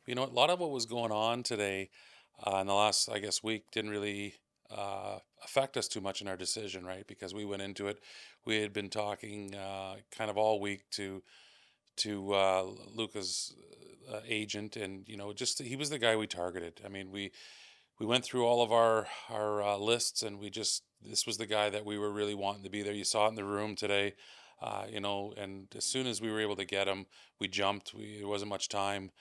You know, a lot of what was going on today in the last, I guess, week didn't really affect us too much in our decision, right? Because we went into it, we had been talking kind of all week to Luca's agent, and just he was the guy we targeted. I mean, we went through all of our lists, and we just this was the guy that we were really wanting to be there. You saw it in the room today, and as soon as we were able to get him, we jumped. There wasn't much time,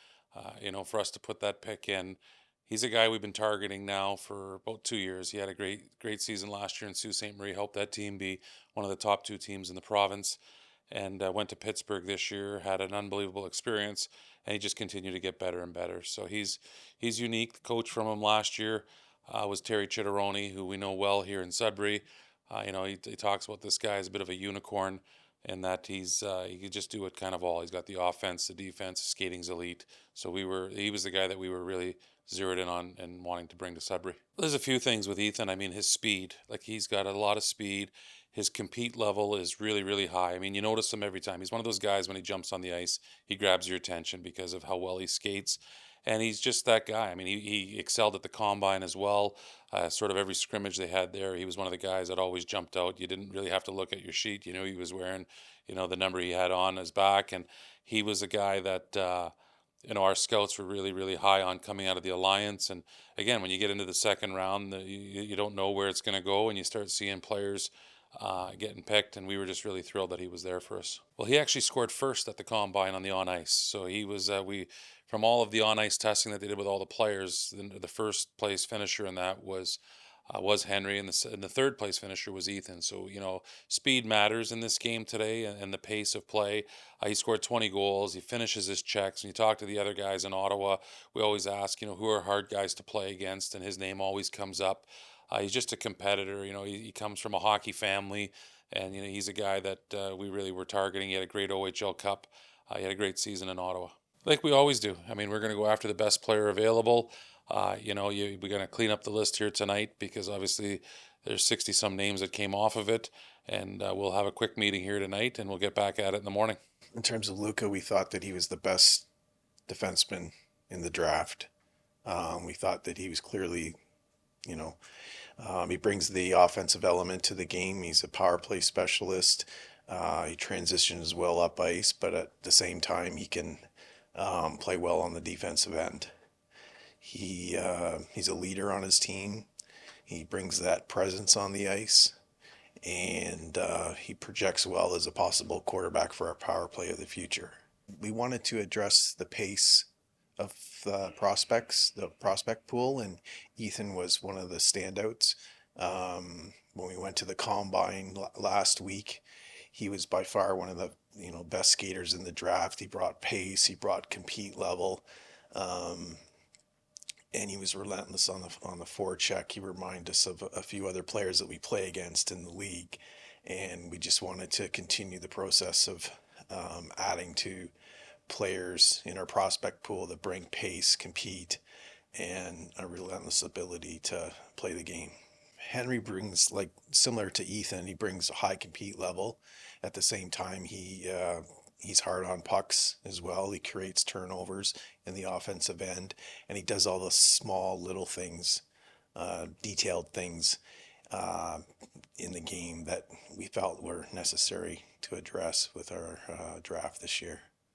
for us to put that pick in. He's a guy we've been targeting now for about 2 years. He had a great season last year in Sault Ste. Marie, helped that team be one of the top two teams in the province, and went to Pittsburgh this year, had an unbelievable experience, and he just continued to get better and better. So he's unique. The coach from him last year was Terry Chitteroni, who we know well here in Sudbury. He talks about this guy as a bit of a unicorn, and that he could just do it kind of all. He's got the offense, the defense, skating's elite. So he was the guy that we were really zeroed in on and wanting to bring to Sudbury. There's a few things with Ethan. I mean, his speed, like he's got a lot of speed. His compete level is really, really high. I mean, you notice him every time. He's one of those guys when he jumps on the ice, he grabs your attention because of how well he skates. And he's just that guy. I mean, he excelled at the combine as well. Sort of every scrimmage they had there, he was one of the guys that always jumped out. You didn't really have to look at your sheet. You knew he was wearing, the number he had on his back. And he was a guy that, our scouts were really, really high on coming out of the alliance. And again, when you get into the second round, you don't know where it's going to go, and you start seeing players getting picked, and we were just really thrilled that he was there for us. Well, he actually scored first at the combine on the on ice, so he was from all of the on ice testing that they did with all the players, the first place finisher in that was Henry, and the third place finisher was Ethan. So speed matters in this game today, and the pace of play. He scored 20 goals. He finishes his checks. When you talk to the other guys in Ottawa, we always ask, who are hard guys to play against, and his name always comes up. He's just a competitor. He comes from a hockey family, and he's a guy that we really were targeting. He had a great OHL Cup. He had a great season in Ottawa, like we always do. I mean, we're going to go after the best player available. We're going to clean up the list here tonight because obviously there's 60 some names that came off of it, and we'll have a quick meeting here tonight, and we'll get back at it in the morning. In terms of Luca, we thought that he was the best defenseman in the draft. We thought that he was clearly, you know, he brings the offensive element to the game. He's a power play specialist. He transitions well up ice, but at the same time, he can play well on the defensive end. He's a leader on his team. He brings that presence on the ice, and he projects well as a possible quarterback for our power play of the future. We wanted to address the pace of the prospects, the prospect pool, and Ethan was one of the standouts. When we went to the combine last week, he was by far one of the best skaters in the draft. He brought pace, he brought compete level, and he was relentless on the forecheck. He reminded us of a few other players that we play against in the league, and we just wanted to continue the process of adding to players in our prospect pool that bring pace, compete, and a relentless ability to play the game. Henry brings, like similar to Ethan, he brings a high compete level. At the same time, he's hard on pucks as well. He creates turnovers in the offensive end, and he does all the small little things, detailed things in the game that we felt were necessary to address with our draft this year.